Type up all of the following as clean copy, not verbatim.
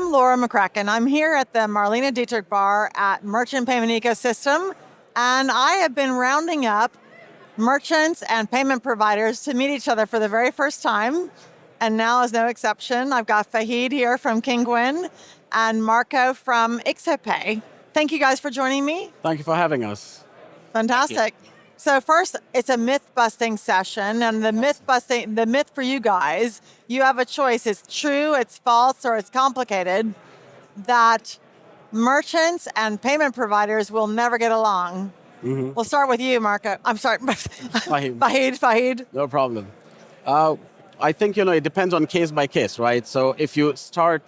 I'm 𝗟RA𝗵𝗵𝗲𝗃𝗃𝗃. I'm here at the 𝗪lina_Dietrich Bar at Merchant Payment Ecosystem, and I have been rounding up merchants and payment providers to meet each other for the very first time, and now is no exception. I've got Faheem here from Kinguin and Marco from Ixopay. Thank you guys for joining me. Thank you for having us. Fantastic. So first, it's a myth-busting session, and the myth for you guys, you have a choice. It's true, it's false, or it's complicated, that merchants and payment providers will never get along. Mm-hmm. We'll start with you, Marco. I'm sorry, Faheem. No problem. I think, it depends on case by case, right? So if you start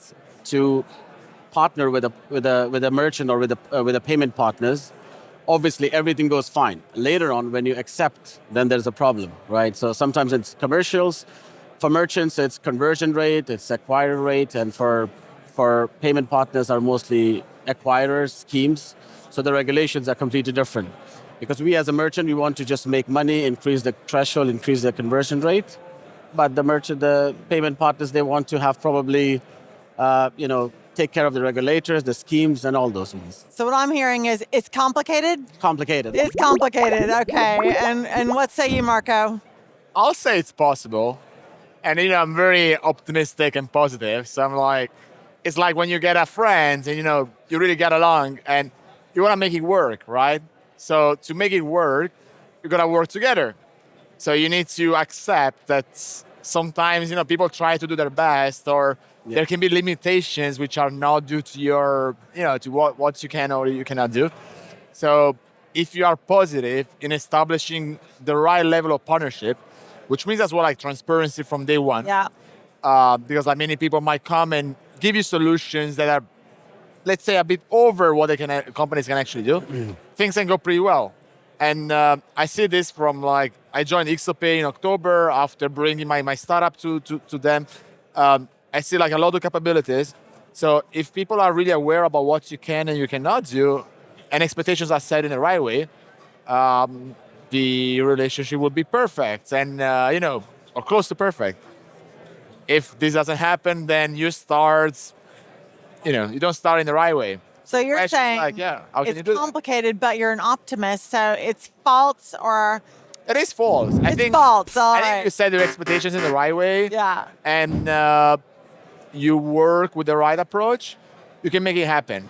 to partner with a merchant or with a payment partners, obviously everything goes fine. Later on, when you accept, then there's a problem, right? So sometimes it's commercials. For merchants, it's conversion rate, it's acquirer rate, and for payment partners are mostly acquirers, schemes. So the regulations are completely different. Because we as a merchant, we want to just make money, increase the threshold, increase the conversion rate. But the payment partners, they want to have probably, take care of the regulators, the schemes, and all those ones. So what I'm hearing is it's complicated? Complicated. It's complicated, okay. And what say you, Marco? I'll say it's possible. And, I'm very optimistic and positive. So I'm like, it's like when you get a friend and, you really get along and you want to make it work, right? So to make it work, you got to work together. So you need to accept that sometimes, people try to do their best, or there can be limitations which are not due to your, to what you can or you cannot do. So if you are positive in establishing the right level of partnership, which means as well like transparency from day one. Yeah. Because like many people might come and give you solutions that are, let's say, a bit over what companies can actually do. Mm. Things can go pretty well. And I see this from I joined Ixopay in October after bringing my startup to them. I see a lot of capabilities. So if people are really aware about what you can and you cannot do, and expectations are set in the right way, the relationship would be perfect and, or close to perfect. If this doesn't happen, then you start, you don't start in the right way. So you're saying it's complicated, but you're an optimist, so it's false or... It is false. I think you set your expectations in the right way. Yeah. And you work with the right approach, you can make it happen.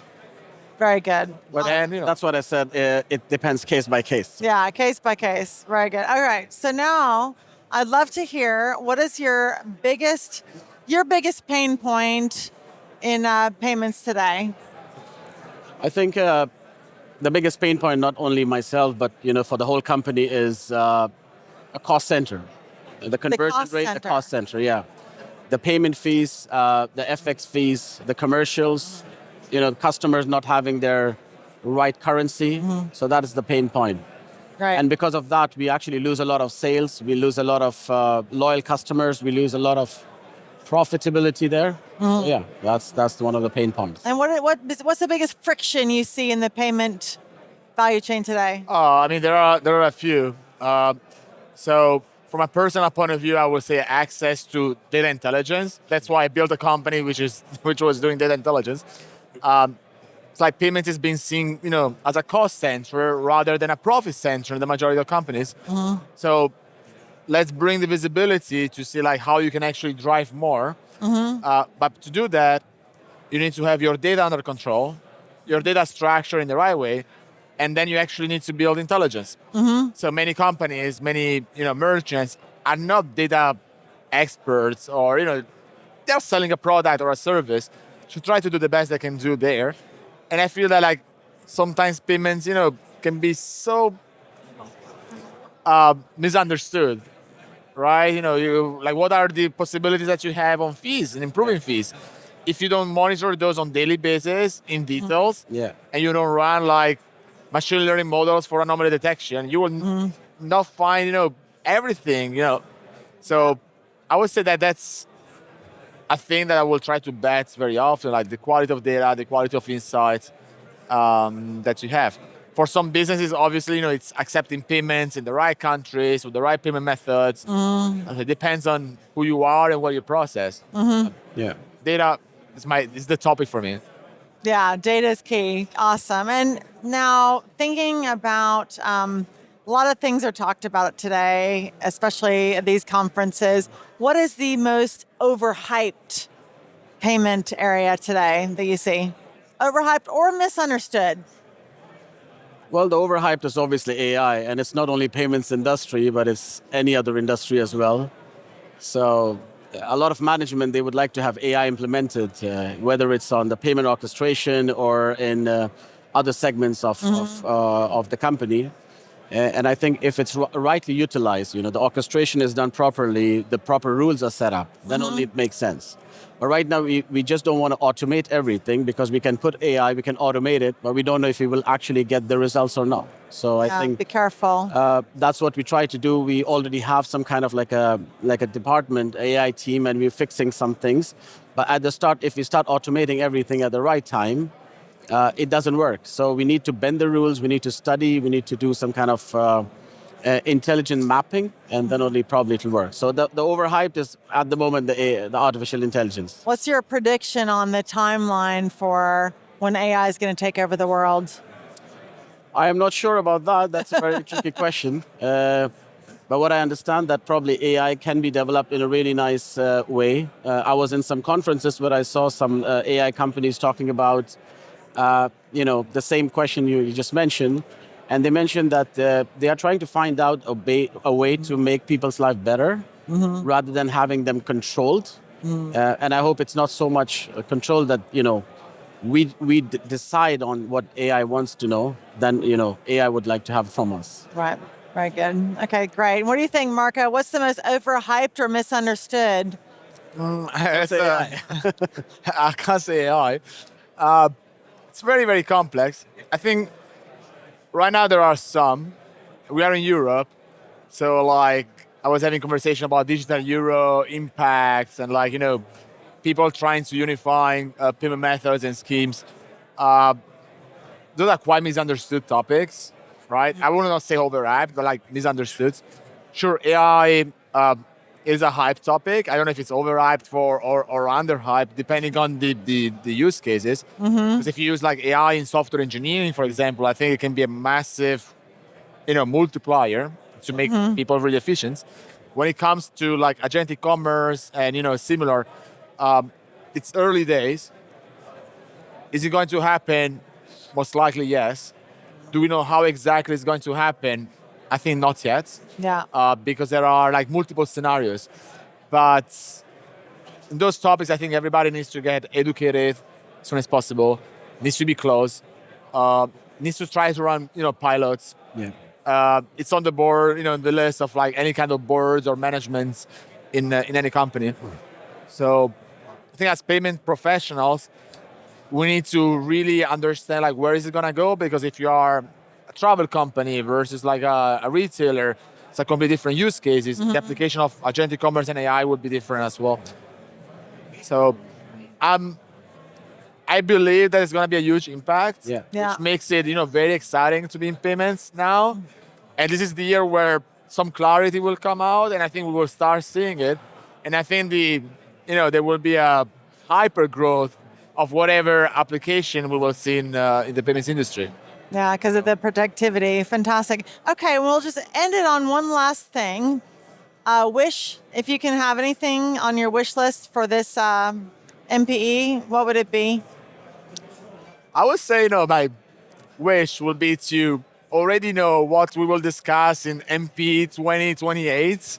Very good. Well, that's what I said. It depends case by case. Yeah, case by case. Very good. All right. So now I'd love to hear, what is your biggest pain point in payments today? I think the biggest pain point, not only myself, but for the whole company, is a cost center. The conversion rate, the cost center, yeah. The payment fees, the FX fees, the commercials, customers not having their right currency. Mm-hmm. So that is the pain point. Right. And because of that, we actually lose a lot of sales. We lose a lot of loyal customers. We lose a lot of profitability there. Mm-hmm. So yeah, that's one of the pain points. And what's the biggest friction you see in the payment value chain today? There are a few. So from a personal point of view, I would say access to data intelligence. That's why I built a company which was doing data intelligence. It's like payments is being seen, as a cost center rather than a profit center in the majority of companies. Mm-hmm. So let's bring the visibility to see how you can actually drive more. Mm-hmm. But to do that, you need to have your data under control, your data structure in the right way, and then you actually need to build intelligence. Mm-hmm. So many companies, many merchants are not data experts, or they're selling a product or a service. To try to do the best they can do there. And I feel that sometimes payments, can be so misunderstood, right? What are the possibilities that you have on fees and improving fees? If you don't monitor those on daily basis in details, and you don't run machine learning models for anomaly detection, you will not find, everything, So I would say that that's a thing that I will try to bet very often, the quality of data, the quality of insights that you have. For some businesses, obviously, it's accepting payments in the right countries with the right payment methods. It depends on who you are and what you process. Yeah. Data is the topic for me. Yeah, data is key. Awesome. And now thinking about a lot of things are talked about today, especially at these conferences. What is the most overhyped payment area today that you see? Overhyped or misunderstood? Well, the overhyped is obviously AI, and it's not only payments industry, but it's any other industry as well. So a lot of management, they would like to have AI implemented, whether it's on the payment orchestration or in other segments of the company. And I think if it's rightly utilized, the orchestration is done properly, the proper rules are set up, then only it makes sense. But right now, we just don't want to automate everything because we can put AI, we can automate it, but we don't know if we will actually get the results or not. So I think be careful. that's what we try to do. We already have some kind of like a department, AI team, and we're fixing some things. But at the start, if we start automating everything at the right time, it doesn't work. So we need to bend the rules, we need to study, we need to do some kind of intelligent mapping, and then only probably it'll work. So the overhyped is at the moment the artificial intelligence. What's your prediction on the timeline for when AI is going to take over the world? I am not sure about that. That's a very tricky question. But what I understand that probably AI can be developed in a really nice way. I was in some conferences where I saw some AI companies talking about the same question you just mentioned. And they mentioned that they are trying to find out a way to make people's life better rather than having them controlled. And I hope it's not so much control that, we decide on what AI wants to know than, AI would like to have from us. Right. Very good. Okay, great. What do you think, Marco? What's the most overhyped or misunderstood? I can't say AI. It's very, very complex. I think right now there are some. We are in Europe, so I was having conversation about digital euro impacts and people trying to unify payment methods and schemes. Those are quite misunderstood topics, right? I would not say overhyped, but misunderstood. Sure, AI is a hype topic. I don't know if it's overhyped or underhyped, depending on the use cases. Because if you use AI in software engineering, for example, I think it can be a massive, multiplier to make people really efficient. When it comes to agentic commerce and similar, it's early days. Is it going to happen? Most likely, yes. Do we know how exactly it's going to happen? I think not yet. Yeah. Because there are multiple scenarios. But in those topics, I think everybody needs to get educated as soon as possible. Needs to be close. Needs to try to run, pilots. Yeah. It's on the board, the list of any kind of boards or managements in any company. So I think as payment professionals, we need to really understand where is it gonna go, because if you are a travel company versus a retailer, it's a completely different use cases. The application of agentic commerce and AI would be different as well. So I believe that it's going to be a huge impact, which makes it very exciting to be in payments now. And this is the year where some clarity will come out, and I think we will start seeing it. And I think there will be a hyper growth of whatever application we will see in the payments industry. Yeah, because of the productivity. Fantastic. Okay, we'll just end it on one last thing. Wish, if you can have anything on your wish list for this MPE, what would it be? I would say, my wish would be to already know what we will discuss in MPE 2028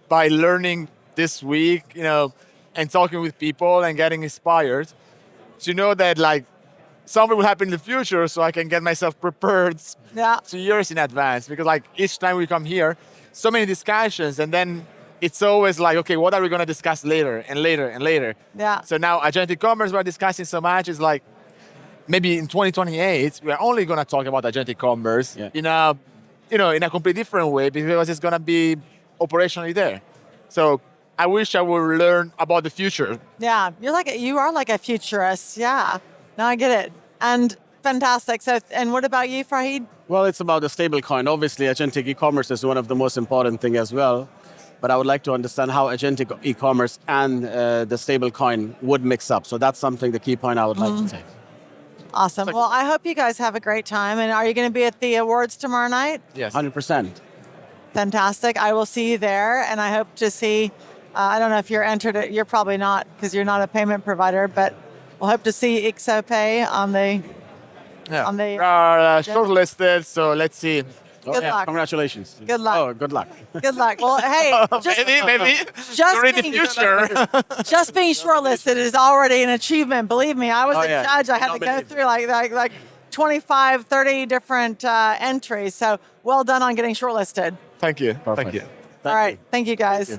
by learning this week, and talking with people and getting inspired. To know that something will happen in the future, so I can get myself prepared 2 years in advance. Because each time we come here, so many discussions, and then it's always okay, what are we going to discuss later and later and later? Yeah. So now agentic commerce we're discussing so much is maybe in 2028 we're only going to talk about agentic commerce in a in a completely different way, because it's going to be operationally there. So I wish I would learn about the future. Yeah, you are like a futurist. Yeah, no, I get it. And fantastic. So, and what about you, Faheem? Well, it's about the stable coin. Obviously, agentic e-commerce is one of the most important thing as well. but I would like to understand how agentic e-commerce and the stablecoin would mix up. So that's something, the key point I would like to take. Awesome. Well, I hope you guys have a great time. And are you going to be at the awards tomorrow night? Yes. 100%. Fantastic. I will see you there. And I hope to see, I don't know if you're entered, you're probably not because you're not a payment provider, but we'll hope to see Ixopay on the... Yeah. On the- we are shortlisted, so let's see. Good luck. Congratulations. Good luck. Oh, good luck. Good luck. Well, hey, maybe. just You're in the being- future. just being shortlisted is already an achievement. Believe me, I was a yeah. judge. I had to go through like 25, 30 different entries. So well done on getting shortlisted. Thank you. Perfect. Thank you. All right. Thank you, guys.